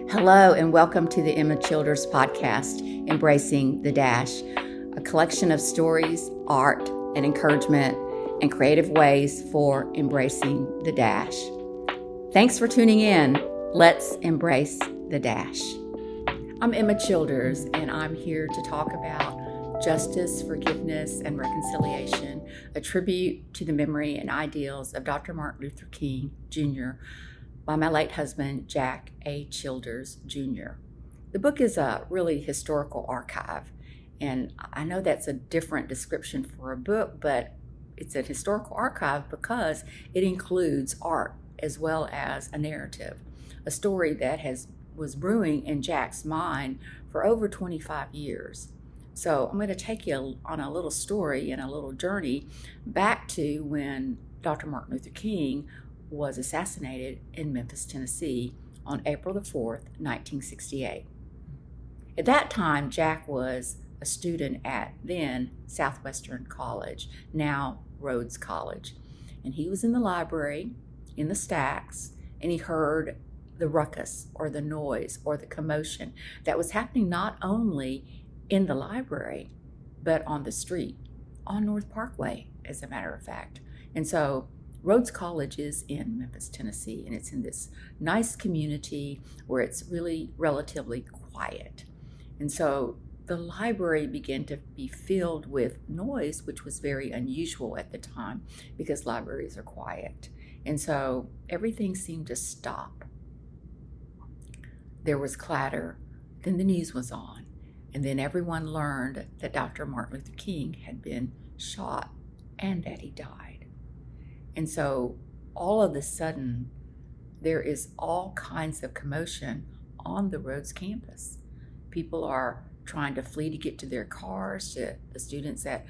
Hello, and welcome to the Emma Childers podcast, Embracing the Dash, a collection of stories, art, and encouragement, and creative ways for embracing the dash. Thanks for tuning in. Let's embrace the dash. I'm Emma Childers, and I'm here to talk about justice, forgiveness, and reconciliation, a tribute to the memory and ideals of Dr. Martin Luther King, Jr., by my late husband, Jack A. Childers, Jr. The book is a really historical archive, and I know that's a different description for a book, but it's a historical archive because it includes art as well as a narrative, a story that was brewing in Jack's mind for over 25 years. So I'm going to take you on a little story and a little journey back to when Dr. Martin Luther King was assassinated in Memphis, Tennessee on April the 4th, 1968. At that time, Jack was a student at then Southwestern College, now Rhodes College. And he was in the library, in the stacks, and he heard the ruckus or the noise or the commotion that was happening not only in the library, but on the street, on North Parkway, as a matter of fact. And so Rhodes College is in Memphis, Tennessee, and it's in this nice community where it's really relatively quiet. And so the library began to be filled with noise, which was very unusual at the time because libraries are quiet. And so everything seemed to stop. There was clatter, then the news was on, and then everyone learned that Dr. Martin Luther King had been shot and that he died. And so all of a sudden, there is all kinds of commotion on the Rhodes campus. People are trying to flee to get to their cars. The students that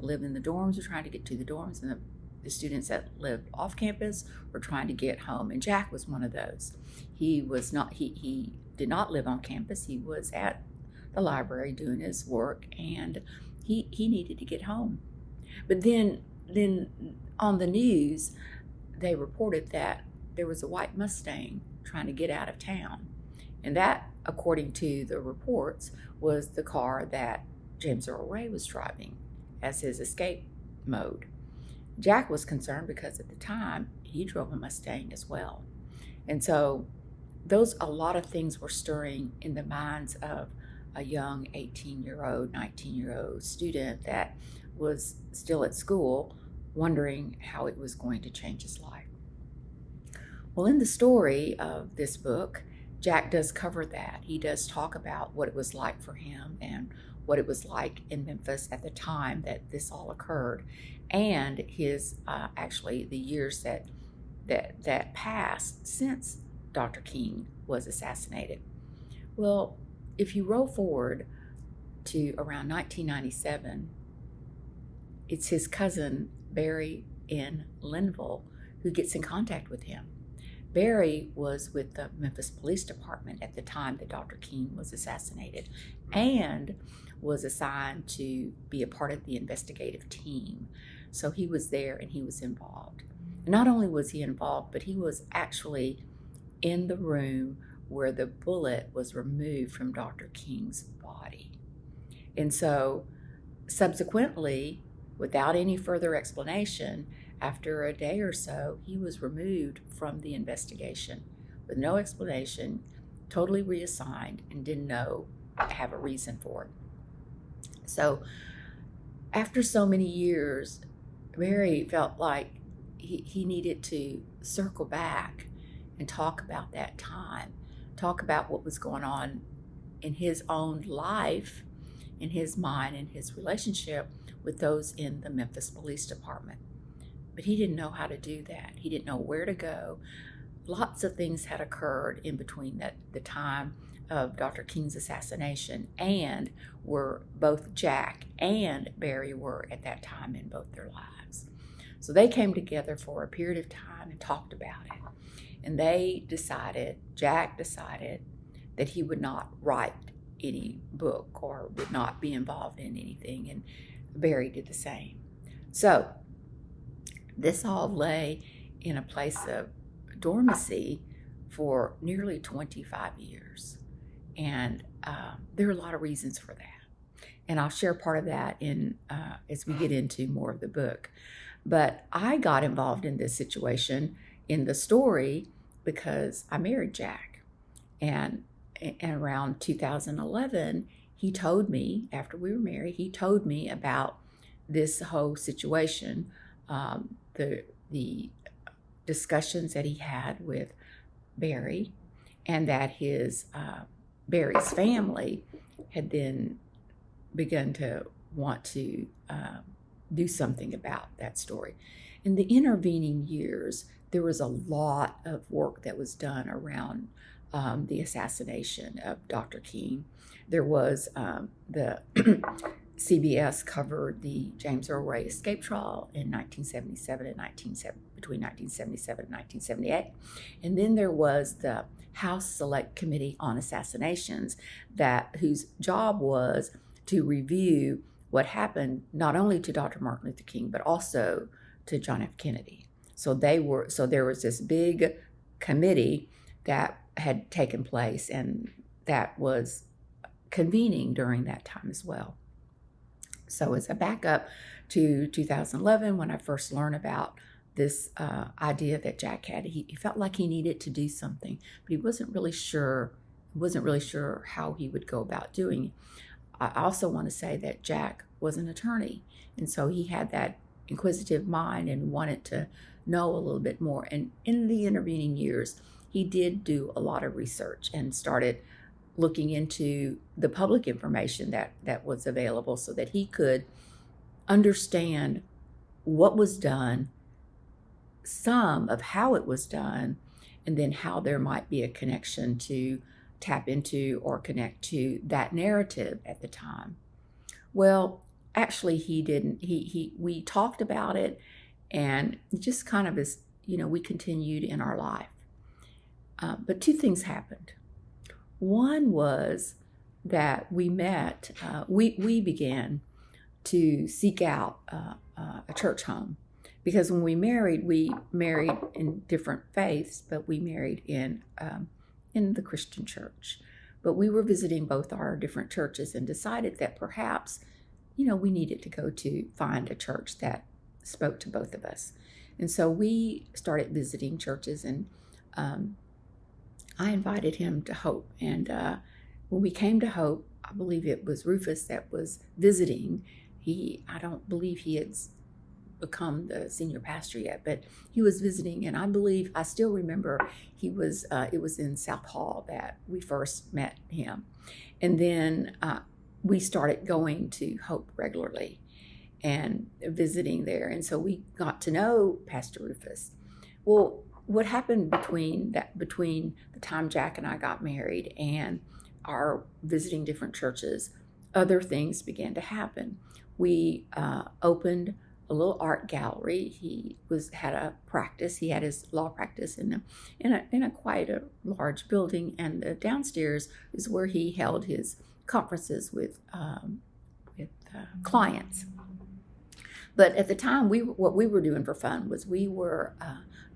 live in the dorms are trying to get to the dorms, and the students that live off campus were trying to get home. And Jack was one of those. He did not live on campus. He was at the library doing his work, and he needed to get home. But then on the news, they reported that there was a white Mustang trying to get out of town. And that, according to the reports, was the car that James Earl Ray was driving as his escape mode. Jack was concerned because at the time, he drove a Mustang as well. And so a lot of things were stirring in the minds of a young 18-year-old, 19-year-old student that was still at school, wondering how it was going to change his life. Well, in the story of this book, Jack does cover that. He does talk about what it was like for him and what it was like in Memphis at the time that this all occurred, and his actually the years that passed since Dr. King was assassinated. Well, if you roll forward to around 1997, it's his cousin, Barry in Linville, who gets in contact with him. Barry was with the Memphis Police Department at the time that Dr. King was assassinated and was assigned to be a part of the investigative team. So he was there and he was involved. Not only was he involved, but he was actually in the room where the bullet was removed from Dr. King's body. And so subsequently, without any further explanation, after a day or so, he was removed from the investigation with no explanation, totally reassigned, and didn't have a reason for it. So after so many years, Barry felt like he needed to circle back and talk about that time, talk about what was going on in his own life, in his mind, in his relationship with those in the Memphis Police Department. But he didn't know how to do that. He didn't know where to go. Lots of things had occurred in between the time of Dr. King's assassination and where both Jack and Barry were at that time in both their lives. So they came together for a period of time and talked about it. And Jack decided that he would not write any book or would not be involved in anything, and Barry did the same. So this all lay in a place of dormancy for nearly 25 years. And there are a lot of reasons for that. And I'll share part of that as we get into more of the book. But I got involved in this situation in the story because I married Jack. And around 2011, he told me, after we were married, he told me about this whole situation, the discussions that he had with Barry, and that his Barry's family had then begun to want to do something about that story. In the intervening years, there was a lot of work that was done around the assassination of Dr. King. There was the CBS covered the James Earl Ray escape trial in 1977 and between 1977 and 1978. And then there was the House Select Committee on Assassinations whose job was to review what happened not only to Dr. Martin Luther King, but also to John F. Kennedy. So there was this big committee that had taken place, and that was convening during that time as well. So as a backup to 2011, when I first learned about this idea that Jack had, he felt like he needed to do something, but he wasn't really sure how he would go about doing it. I also want to say that Jack was an attorney, and so he had that inquisitive mind and wanted to know a little bit more. And in the intervening years, he did do a lot of research and started looking into the public information that was available so that he could understand what was done, some of how it was done, and then how there might be a connection to tap into or connect to that narrative at the time. Well, actually he didn't. We talked about it, and just kind of as, we continued in our life. But two things happened. One was that we met, we began to seek out a church home, because when we married in different faiths, but we married in the Christian church. But we were visiting both our different churches and decided that perhaps, we needed to go to find a church that spoke to both of us. And so we started visiting churches, and I invited him to Hope. And when we came to Hope, I believe it was Rufus that was visiting. I don't believe he had become the senior pastor yet, but he was visiting, and I still remember it was in South Hall that we first met him. And then we started going to Hope regularly and visiting there. And so we got to know Pastor Rufus. Well, what happened between the time Jack and I got married and our visiting different churches, other things began to happen. We opened a little art gallery. He had a practice. He had his law practice in a quite a large building, and the downstairs is where he held his conferences with clients. But at the time, what we were doing for fun was we were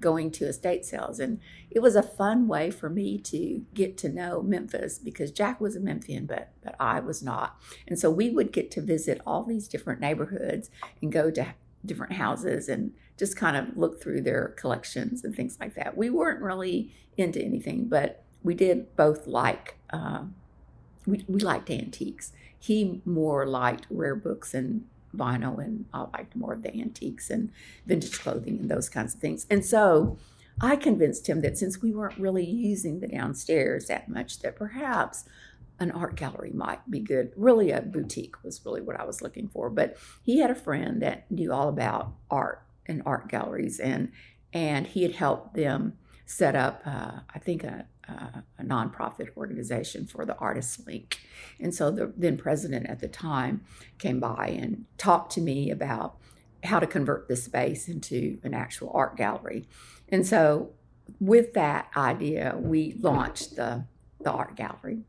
going to estate sales, and it was a fun way for me to get to know Memphis, because Jack was a Memphian, but I was not. And so we would get to visit all these different neighborhoods and go to different houses and just kind of look through their collections and things like that. We weren't really into anything, but we did both like, we liked antiques. He more liked rare books and vinyl, and I liked more of the antiques and vintage clothing and those kinds of things. And so I convinced him that since we weren't really using the downstairs that much, that perhaps an art gallery might be good. Really, a boutique was really what I was looking for. But he had a friend that knew all about art and art galleries, and he had helped them set up, I think, a nonprofit organization for the Artists Link. And so the then president at the time came by and talked to me about how to convert this space into an actual art gallery. And so with that idea, we launched the art gallery.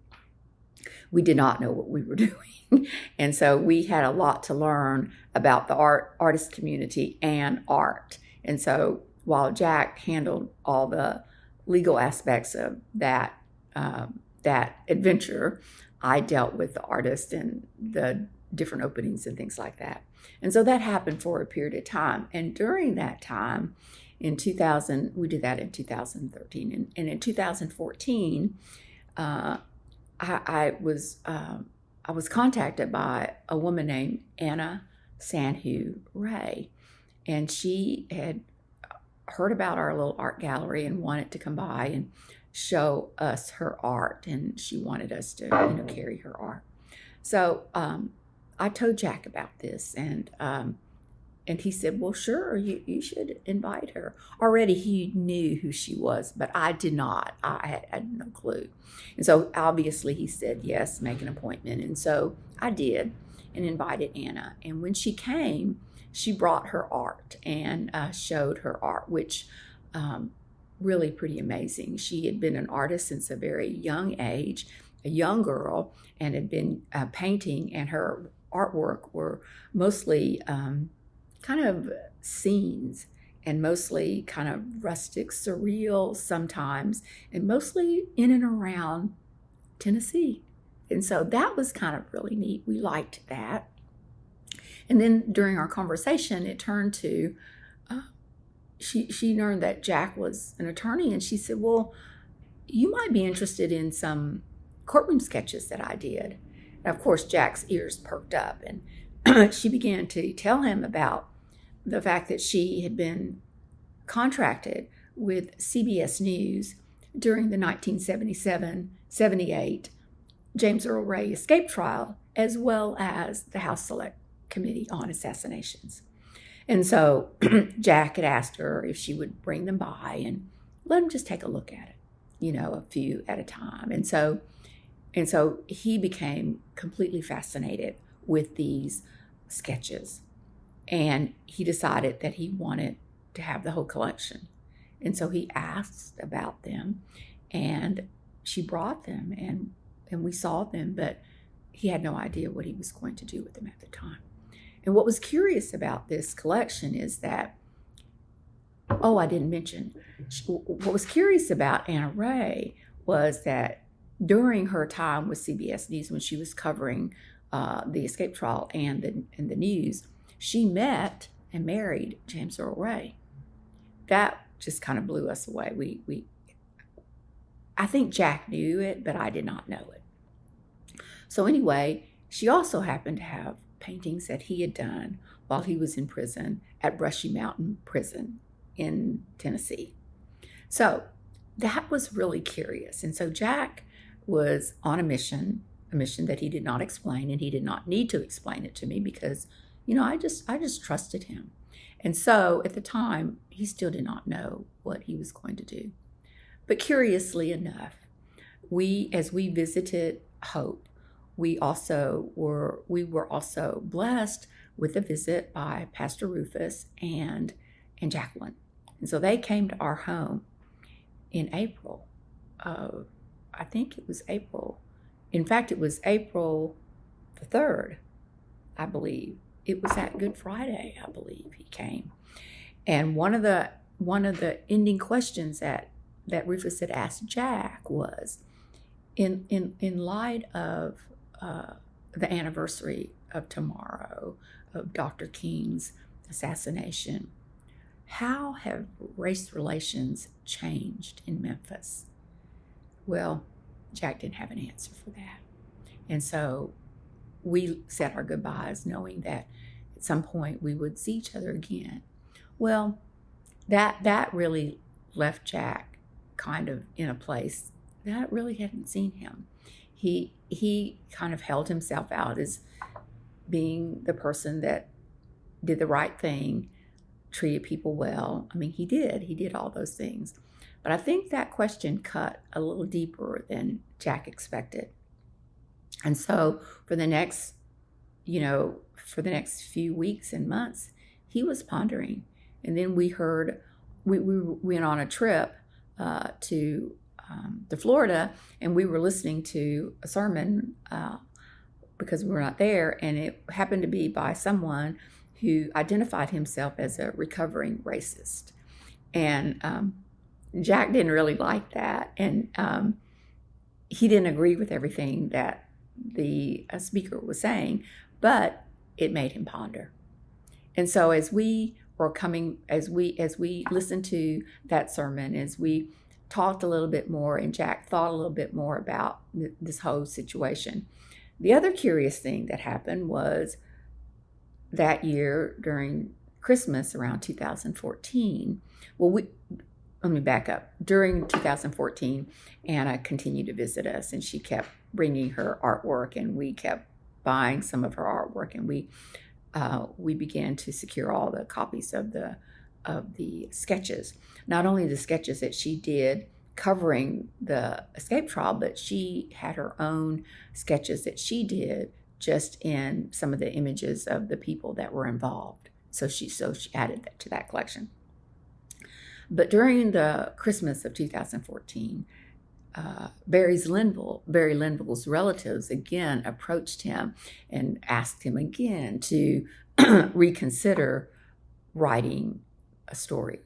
We did not know what we were doing. And so we had a lot to learn about the artist community and art. And so while Jack handled all the legal aspects of that adventure, I dealt with the artist and the different openings and things like that. And so that happened for a period of time. And during that time, in 2000, we did that in 2013. And in 2014, I was contacted by a woman named Anna Sanhu Ray, and she had heard about our little art gallery and wanted to come by and show us her art, and she wanted us to, carry her art. So I told Jack about this, and he said, well, sure, you should invite her. Already he knew who she was, but I did not. I had no clue. And so obviously he said, yes, make an appointment. And so I did and invited Anna. And when she came, she brought her art and showed her art, which really pretty amazing. She had been an artist since a very young age, a young girl, and had been painting, and her artwork were mostly kind of scenes, and mostly kind of rustic, surreal sometimes, and mostly in and around Tennessee. And so that was kind of really neat. We liked that. And then during our conversation, it turned to, she learned that Jack was an attorney, and she said, well, you might be interested in some courtroom sketches that I did. And of course, Jack's ears perked up, and she began to tell him about the fact that she had been contracted with CBS News during the 1977-78 James Earl Ray escape trial, as well as the House Select Committee on Assassinations. And so Jack had asked her if she would bring them by and let him just take a look at it, a few at a time. And so he became completely fascinated with these sketches. And he decided that he wanted to have the whole collection. And so he asked about them, and she brought them, and we saw them, but he had no idea what he was going to do with them at the time. And what was curious about this collection is that, I didn't mention, what was curious about Anna Ray was that during her time with CBS News, when she was covering the escape trial and the news, she met and married James Earl Ray. That just kind of blew us away. I think Jack knew it, but I did not know it. So anyway, she also happened to have paintings that he had done while he was in prison at Brushy Mountain Prison in Tennessee. So that was really curious. And so Jack was on a mission that he did not explain, and he did not need to explain it to me because, I just trusted him. And so at the time, he still did not know what he was going to do. But curiously enough, as we visited Hope, we were also blessed with a visit by Pastor Rufus and Jacqueline. And so they came to our home in April. I think it was April. In fact, it was April the 3rd, I believe. It was that Good Friday, I believe, he came. And one of the ending questions that Rufus had asked Jack was, in light of the anniversary of tomorrow of Dr. King's assassination, how have race relations changed in Memphis? Well, Jack didn't have an answer for that. And so we said our goodbyes knowing that at some point we would see each other again. Well, that really left Jack kind of in a place that I really hadn't seen him. He kind of held himself out as being the person that did the right thing, treated people well. I mean, he did all those things. But I think that question cut a little deeper than Jack expected. And so for the next few weeks and months, he was pondering. And then we went on a trip to Florida, and we were listening to a sermon because we were not there, and it happened to be by someone who identified himself as a recovering racist. And Jack didn't really like that, and he didn't agree with everything that the speaker was saying, but it made him ponder. And so as we listened to that sermon, as we talked a little bit more, and Jack thought a little bit more about this whole situation, the other curious thing that happened was that year during Christmas around 2014. Let me back up. During 2014, Anna continued to visit us, and she kept bringing her artwork, and we kept buying some of her artwork, and we began to secure all the copies of the sketches. Not only the sketches that she did covering the escape trial, but she had her own sketches that she did just in some of the images of the people that were involved. So she added that to that collection. But during the Christmas of 2014, Barry Linville's relatives again approached him and asked him again to reconsider writing a story.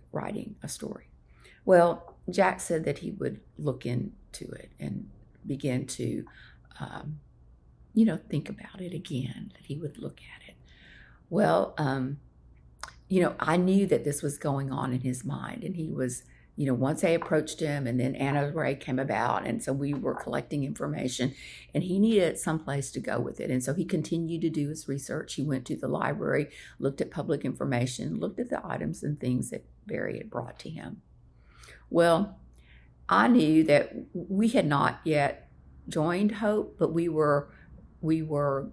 Well, Jack said that he would look into it and begin to, think about it again, that he would look at it. Well, I knew that this was going on in his mind, and he was, once I approached him, and then Anna Ray came about, and so we were collecting information, and he needed someplace to go with it. And so he continued to do his research. He went to the library, looked at public information, looked at the items and things that Barry had brought to him. Well, I knew that we had not yet joined Hope, but we were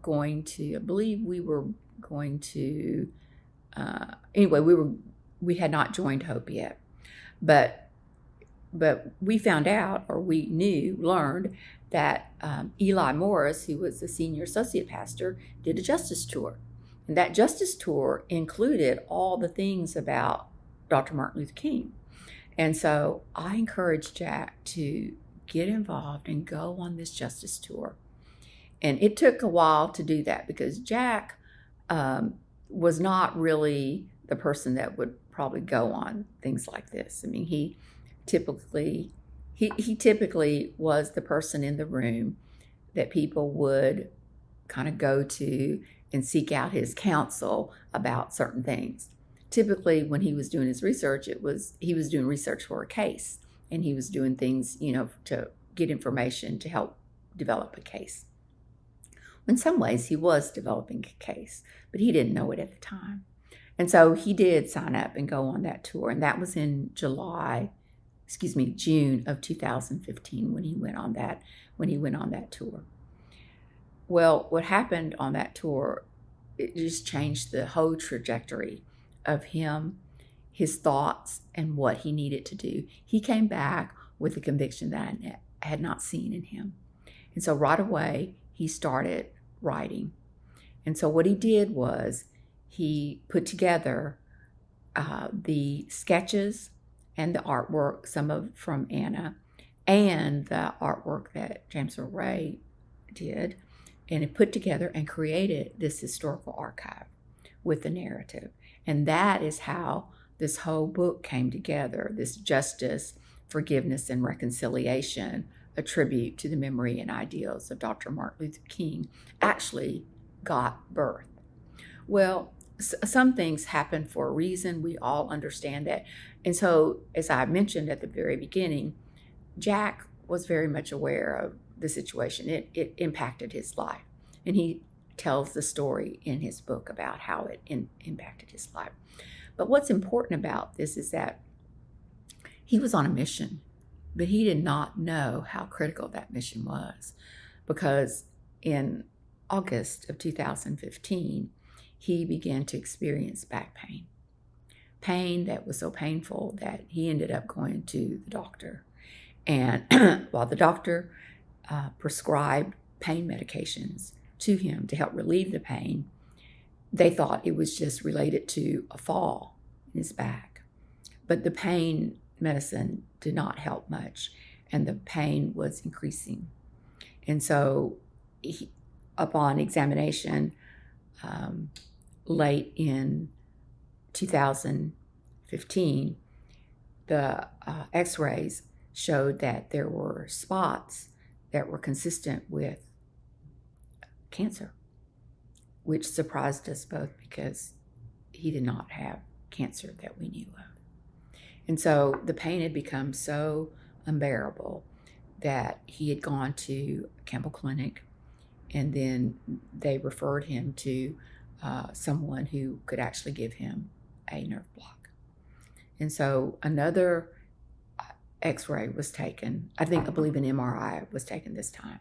going to, I believe we were going to, anyway, we had not joined Hope yet, but we found out, or we learned that Eli Morris, who was the senior associate pastor, did a justice tour, and that justice tour included all the things about Dr. Martin Luther King. And so I encouraged Jack to get involved and go on this justice tour. And it took a while to do that because Jack was not really the person that would probably go on things like this. I mean, he typically was the person in the room that people would kind of go to and seek out his counsel about certain things. Typically, when he was doing his research, he was doing research for a case, and he was doing things, to get information to help develop a case. In some ways, he was developing a case, but he didn't know it at the time. And so he did sign up and go on that tour, and that was in June of 2015 when he went on that tour. Well, what happened on that tour, it just changed the whole trajectory of him, his thoughts, and what he needed to do. He came back with a conviction that I had not seen in him. And so right away, he started writing. And so what he did was he put together the sketches and the artwork, from Anna, and the artwork that James Earl Ray did, and it put together and created this historical archive with the narrative. And that is how this whole book came together, this Justice, Forgiveness, and Reconciliation, a tribute to the memory and ideals of Dr. Martin Luther King, actually got birth. Well, some things happen for a reason. We all understand that. And so, as I mentioned at the very beginning, Jack was very much aware of the situation. It impacted his life. And he tells the story in his book about how it impacted his life. But what's important about this is that he was on a mission, but he did not know how critical that mission was, because in August of 2015, he began to experience back pain that was so painful that he ended up going to the doctor. And while the doctor prescribed pain medications to him to help relieve the pain, they thought it was just related to a fall in his back. But the pain medicine did not help much, and the pain was increasing. And so upon examination, late in 2015, the x-rays showed that there were spots that were consistent with cancer, which surprised us both because he did not have cancer that we knew of. And so the pain had become so unbearable that he had gone to Campbell Clinic, and then they referred him to someone who could actually give him a nerve block. And so another x-ray was taken. I believe an MRI was taken this time.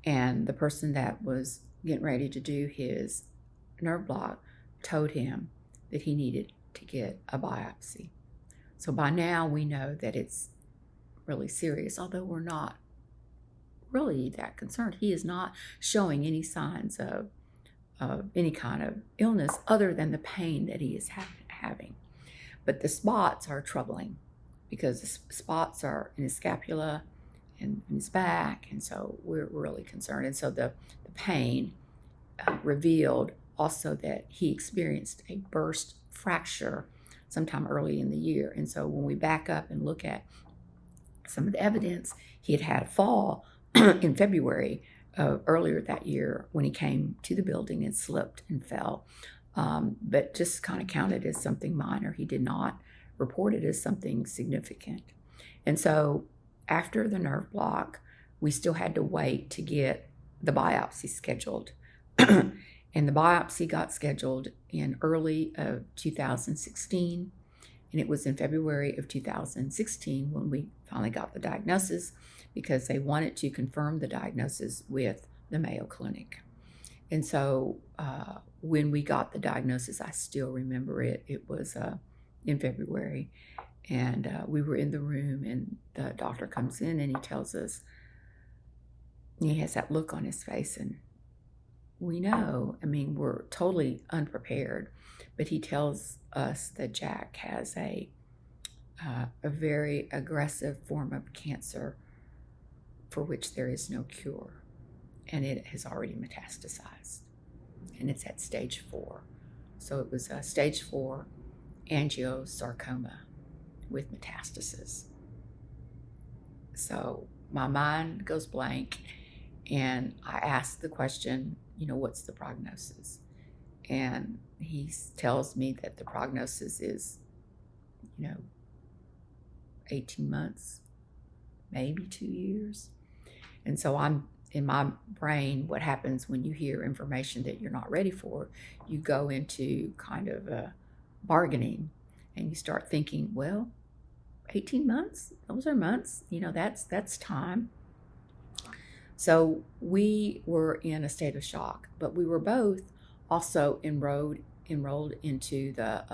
And the person that was getting ready to do his nerve block told him that he needed to get a biopsy. So by now we know that it's really serious, although we're not really that concerned. He is not showing any signs of any kind of illness other than the pain that he is having. But the spots are troubling because the spots are in his scapula and in his back, and so we're really concerned. And so the pain revealed also that he experienced a burst fracture sometime early in the year. And so when we back up and look at some of the evidence, he had had a fall in February earlier that year when he came to the building and slipped and fell, but just kind of counted as something minor. He did not report it as something significant. And so after the nerve block, we still had to wait to get the biopsy scheduled. And the biopsy got scheduled in early of 2016. And it was in February of 2016 when we finally got the diagnosis, because they wanted to confirm the diagnosis with the Mayo Clinic. And so when we got the diagnosis, I still remember it. It was in February. And we were in the room, and the doctor comes in and he tells us, he has that look on his face, and we know, we're totally unprepared, but he tells us that Jack has a very aggressive form of cancer for which there is no cure, and it has already metastasized, and it's at stage 4. So it was a stage 4 angiosarcoma with metastasis. So my mind goes blank, and I ask the question, what's the prognosis? And he tells me that the prognosis is, 18 months, maybe 2 years. And so I'm in my brain, what happens when you hear information that you're not ready for, you go into kind of a bargaining, and you start thinking, well, 18 months, those are months, that's time. So we were in a state of shock, but we were both also enrolled into the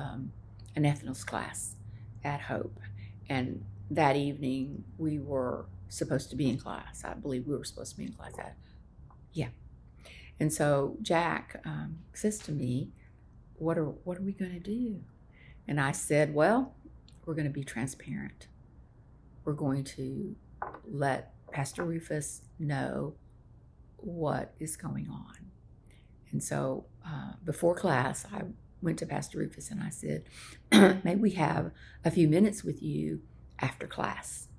anethnos class at Hope. And that evening we were supposed to be in class. I believe we were supposed to be in class yeah. And so Jack says to me, what are we going to do? And I said, well, we're going to be transparent. We're going to let Pastor Rufus know what is going on. And so before class, I went to Pastor Rufus and I said, may we have a few minutes with you after class?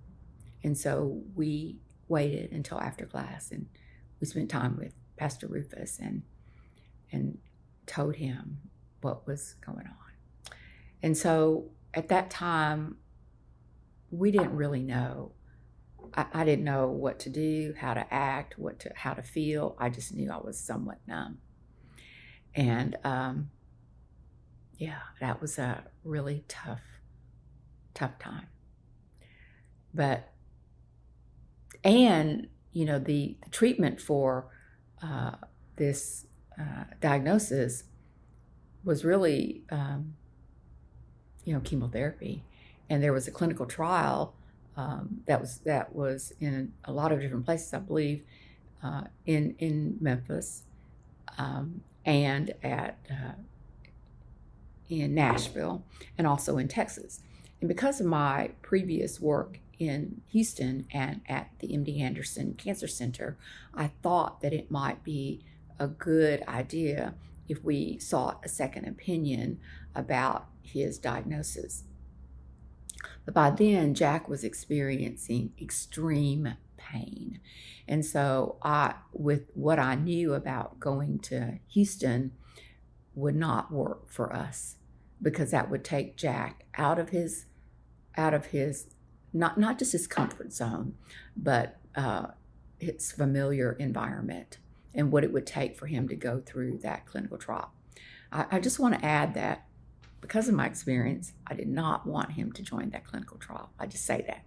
And so we waited until after class, and we spent time with Pastor Rufus and told him what was going on. And so at that time, we didn't really know. I didn't know what to do, how to act, how to feel. I just knew I was somewhat numb. And that was a really tough time. But, the treatment for this diagnosis was really, chemotherapy. And there was a clinical trial that was in a lot of different places, I believe, in Memphis, and in Nashville, and also in Texas. And because of my previous work in Houston and at the MD Anderson Cancer Center, I thought that it might be a good idea if we sought a second opinion about his diagnosis. But by then, Jack was experiencing extreme pain. And so with what I knew about going to Houston, would not work for us, because that would take Jack out of his not just his comfort zone, but his familiar environment, and what it would take for him to go through that clinical trial. I just want to add that because of my experience, I did not want him to join that clinical trial. I just say that.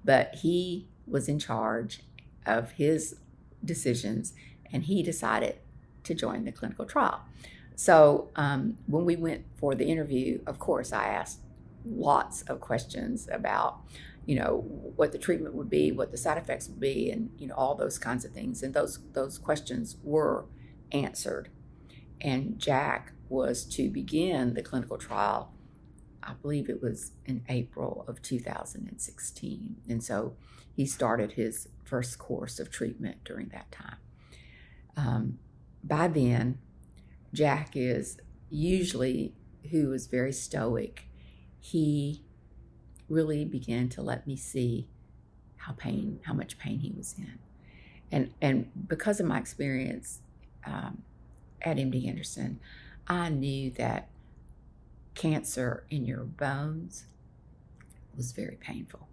But he was in charge of his decisions, and he decided to join the clinical trial. So when we went for the interview, of course, I asked lots of questions about, what the treatment would be, what the side effects would be, and, all those kinds of things. And those questions were answered. And Jack was to begin the clinical trial, I believe it was in April of 2016. And so he started his first course of treatment during that time. By then, Jack is usually who is very stoic. He really began to let me see how much pain he was in. And because of my experience at MD Anderson, I knew that cancer in your bones was very painful.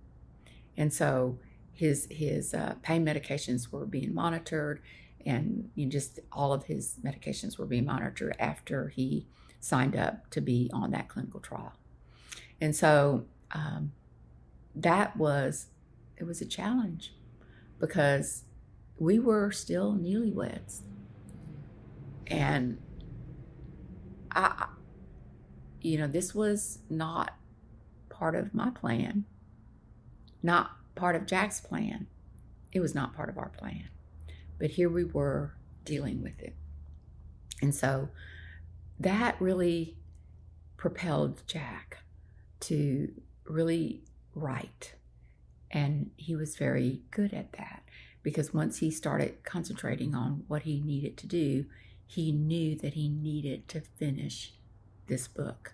And so his pain medications were being monitored, and just all of his medications were being monitored after he signed up to be on that clinical trial. And so it was a challenge, because we were still newlyweds. And this was not part of my plan, not part of Jack's plan. It was not part of our plan. But here we were dealing with it. And so that really propelled Jack to really write. And he was very good at that, because once he started concentrating on what he needed to do, he knew that he needed to finish this book.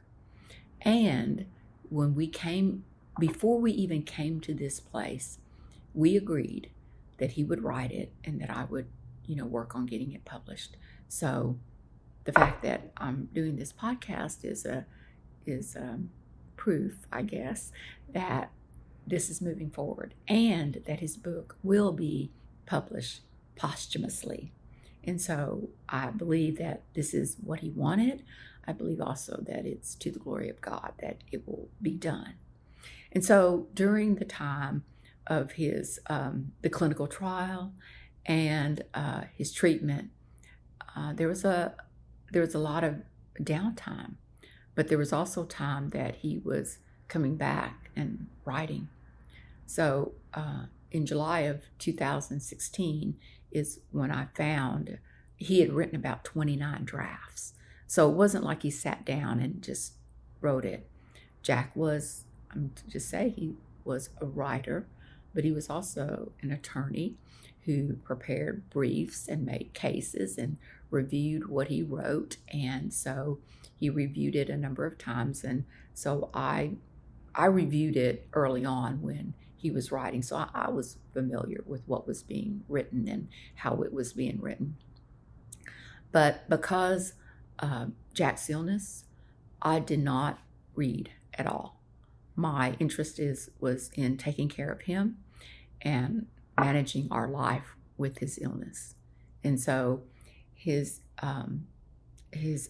And before we even came to this place, we agreed that he would write it and that I would, work on getting it published. So the fact that I'm doing this podcast is proof, I guess, that this is moving forward, and that his book will be published posthumously. And so I believe that this is what he wanted. I believe also that it's to the glory of God that it will be done. And so during the time of his the clinical trial and his treatment, there was a lot of downtime, but there was also time that he was coming back and writing. So in July of 2016 is when I found he had written about 29 drafts. So it wasn't like he sat down and just wrote it. Jack was, he was a writer, but he was also an attorney who prepared briefs and made cases and reviewed what he wrote. And so he reviewed it a number of times. And so I reviewed it early on when he was writing. So I was familiar with what was being written and how it was being written. But because Jack's illness, I did not read at all. My interest was in taking care of him and managing our life with his illness. And so his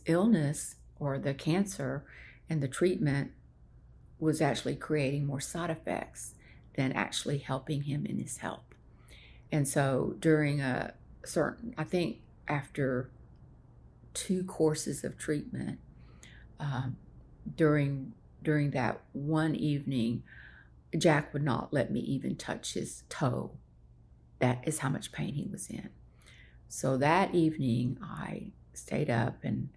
illness, or the cancer and the treatment, was actually creating more side effects than actually helping him in his health. And so during I think after 2 courses of treatment, during that one evening, Jack would not let me even touch his toe. That is how much pain he was in. So that evening, I stayed up and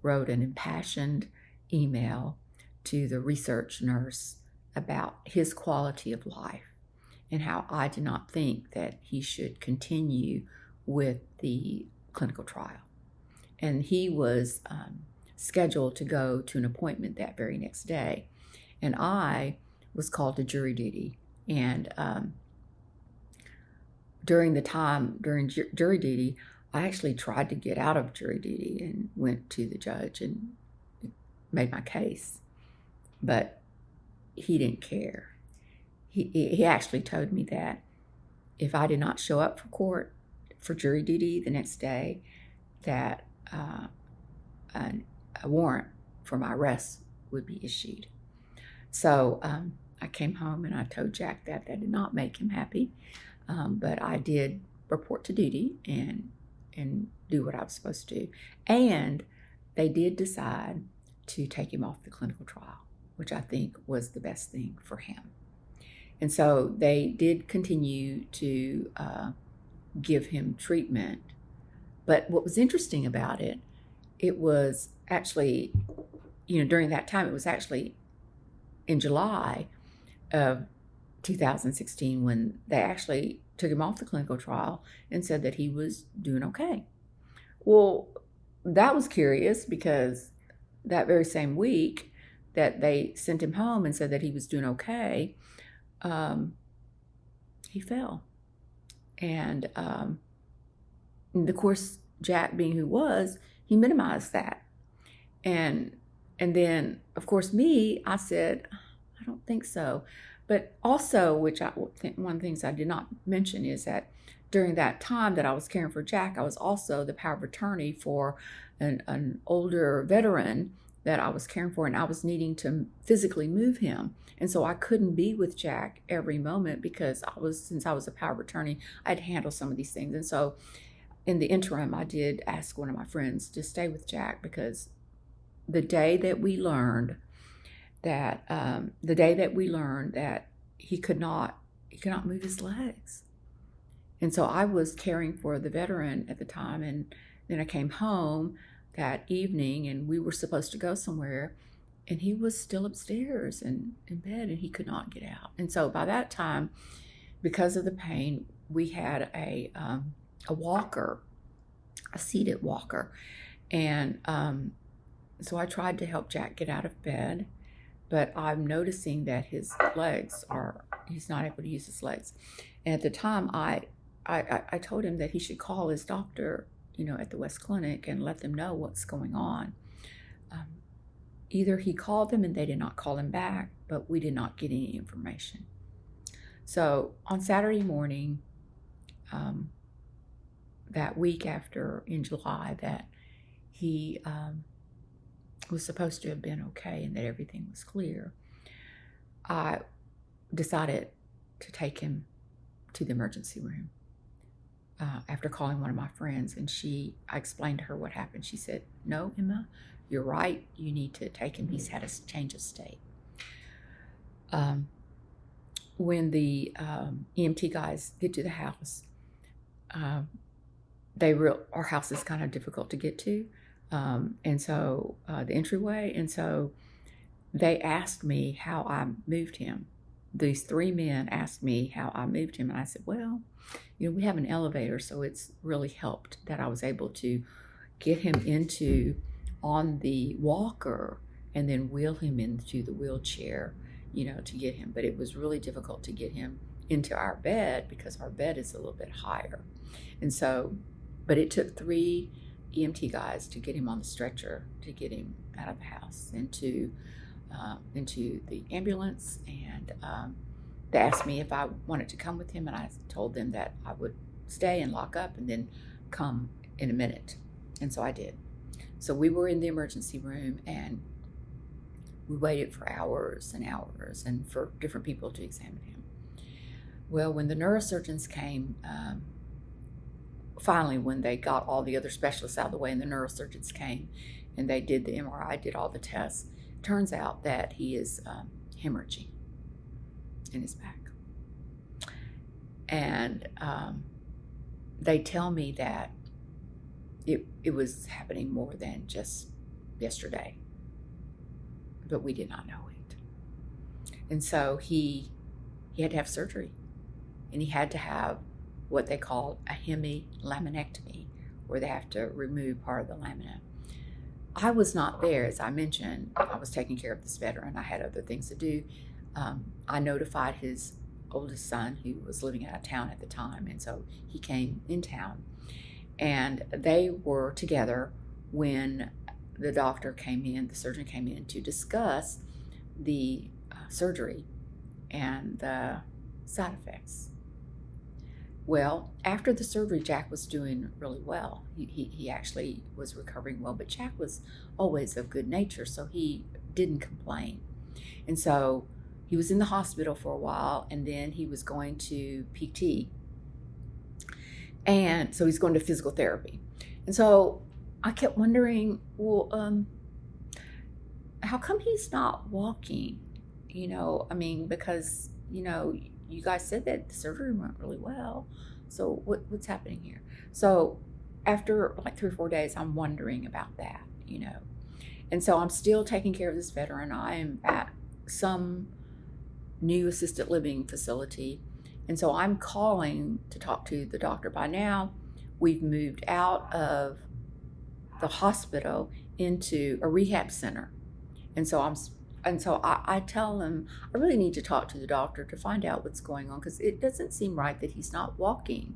wrote an impassioned email to the research nurse about his quality of life and how I did not think that he should continue with the clinical trial. And he was scheduled to go to an appointment that very next day. And I was called to jury duty. And during jury duty, I actually tried to get out of jury duty and went to the judge and made my case. But he didn't care. He actually told me that if I did not show up for court for jury duty the next day, that a warrant for my arrest would be issued. So I came home and I told Jack that did not make him happy, but I did report to duty and do what I was supposed to do. And they did decide to take him off the clinical trial, which I think was the best thing for him. And so they did continue to give him treatment. But what was interesting about it, it was actually, during that time, it was actually in July of 2016 when they actually took him off the clinical trial and said that he was doing okay. Well, that was curious because that very same week that they sent him home and said that he was doing okay, he fell. And of course, Jack, being who was, he minimized that. And then, of course, I said, I don't think so. But also, one of the things I did not mention is that during that time that I was caring for Jack, I was also the power of attorney for an older veteran that I was caring for, and I was needing to physically move him. And so I couldn't be with Jack every moment because since I was a power of attorney, I had to handle some of these things. And so in the interim, I did ask one of my friends to stay with Jack because the day that we learned that he could not move his legs. And so I was caring for the veteran at the time, and then I came home that evening and we were supposed to go somewhere, and he was still upstairs and in bed and he could not get out. And so by that time, because of the pain, we had a walker, a seated walker. And so I tried to help Jack get out of bed, but I'm noticing that he's not able to use his legs. And at the time, I told him that he should call his doctor, at the West Clinic and let them know what's going on. Either he called them and they did not call him back, but we did not get any information. So on Saturday morning, that week after in July that he was supposed to have been okay and that everything was clear, I decided to take him to the emergency room after calling one of my friends, and I explained to her what happened. She said, "No, Emma, you're right. You need to take him. He's had a change of state." When the EMT guys get to the house, our house is kind of difficult to get to, and so the entryway, and so they asked me how I moved him. These three men asked me how I moved him, and I said, well, we have an elevator, so it's really helped that I was able to get him on the walker and then wheel him into the wheelchair, to get him. But it was really difficult to get him into our bed because our bed is a little bit higher. And so, but it took 3 EMT guys to get him on the stretcher, to get him out of the house into the ambulance. And they asked me if I wanted to come with him, and I told them that I would stay and lock up and then come in a minute. And so I did. So we were in the emergency room and we waited for hours and hours and for different people to examine him. Well, when the neurosurgeons came, finally, when they got all the other specialists out of the way and the neurosurgeons came and they did the MRI, did all the tests, turns out that he is hemorrhaging in his back. And they tell me that it was happening more than just yesterday, but we did not know it. And so he had to have surgery, and he had to have what they call a hemilaminectomy, where they have to remove part of the lamina. I was not there, as I mentioned. I was taking care of this veteran. I had other things to do. I notified his oldest son, who was living out of town at the time, and so he came in town. And they were together when the surgeon came in to discuss the surgery and the side effects. Well, after the surgery, Jack was doing really well. He actually was recovering well, but Jack was always of good nature, so he didn't complain. And so he was in the hospital for a while, and then he was going to PT. And so he's going to physical therapy. And so I kept wondering, well, how come he's not walking? Because, you guys said that the surgery went really well. So what's happening here? So after like 3 or 4 days, I'm wondering about that. And so I'm still taking care of this veteran. I am at some new assisted living facility. And so I'm calling to talk to the doctor. By now, we've moved out of the hospital into a rehab center. And so I tell him I really need to talk to the doctor to find out what's going on, because it doesn't seem right that he's not walking.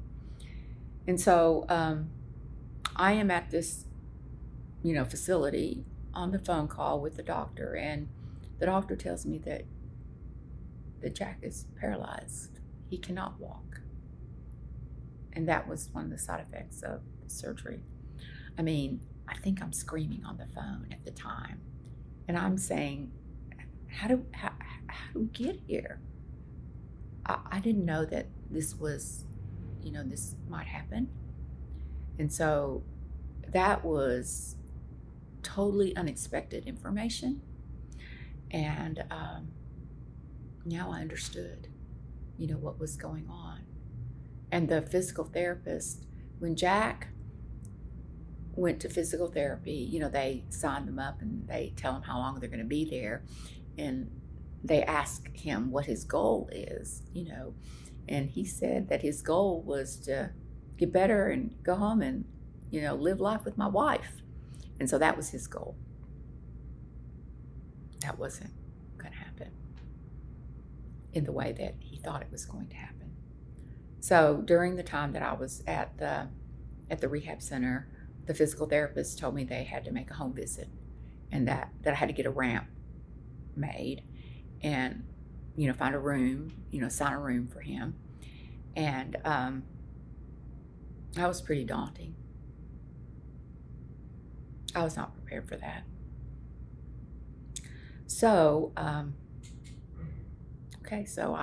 And so I am at this, facility on the phone call with the doctor, and the doctor tells me that Jack is paralyzed. He cannot walk. And that was one of the side effects of the surgery. I think I'm screaming on the phone at the time. And I'm saying, how do we get here? I didn't know that this was, this might happen. And so that was totally unexpected information. And now I understood, what was going on. And the physical therapist, when Jack went to physical therapy, they sign them up and they tell him how long they're going to be there. And they ask him what his goal is, and he said that his goal was to get better and go home and, live life with my wife. And so that was his goal. That wasn't going to happen in the way that he thought it was going to happen. So during the time that I was at the rehab center, the physical therapist told me they had to make a home visit, and that I had to get a ramp made and, find a room, assign a room for him. And that was pretty daunting. I was not prepared for that. So, so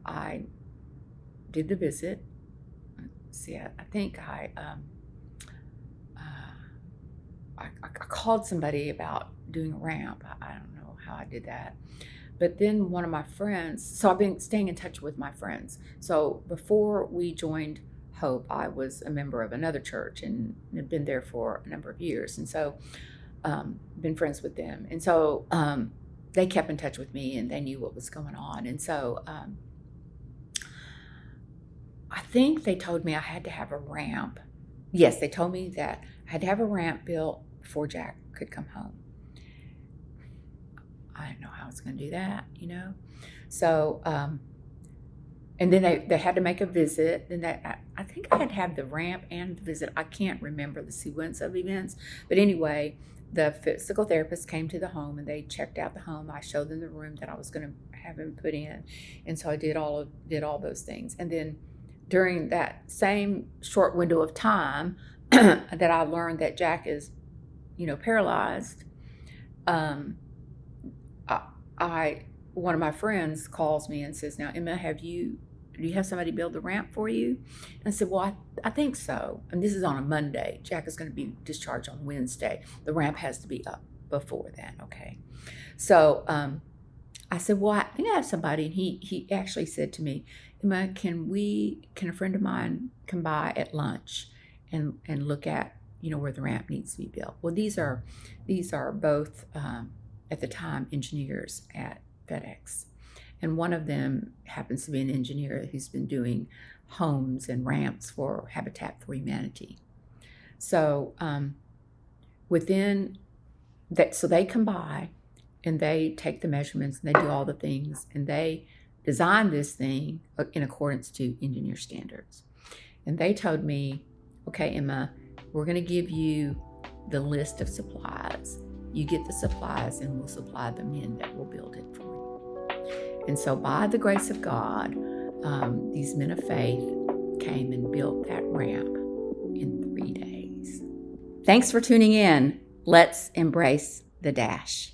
I did the visit. See, I think I called somebody about doing a ramp. I don't know how I did that. But then one of my friends, so I've been staying in touch with my friends. So before we joined Hope, I was a member of another church and had been there for a number of years. And so been friends with them. And so they kept in touch with me and they knew what was going on. And so I think they told me I had to have a ramp. Yes, they told me that I had to have a ramp built before Jack could come home. I didn't know how I was going to do that, So, and then they had to make a visit. Then I think I had to have the ramp and the visit. I can't remember the sequence of events. But anyway, the physical therapist came to the home and they checked out the home. I showed them the room that I was going to have him put in. And so I did all those things. And then during that same short window of time that I learned that Jack is, paralyzed, one of my friends calls me and says, "Now, Emma, do you have somebody build the ramp for you?" And I said, "Well, I think so." And this is on a Monday. Jack is going to be discharged on Wednesday. The ramp has to be up before then, okay? So I said, "Well, I think I have somebody." And he actually said to me, "Emma, can a friend of mine come by at lunch and look at, where the ramp needs to be built?" Well, these are both at the time engineers at FedEx. And one of them happens to be an engineer who's been doing homes and ramps for Habitat for Humanity. So within that, so they come by and they take the measurements and they do all the things, and they design this thing in accordance to engineer standards. And they told me, okay, Emma, we're going to give you the list of supplies. You get the supplies and we'll supply the men that will build it for you. And so by the grace of God, these men of faith came and built that ramp in 3 days. Thanks for tuning in. Let's embrace the dash.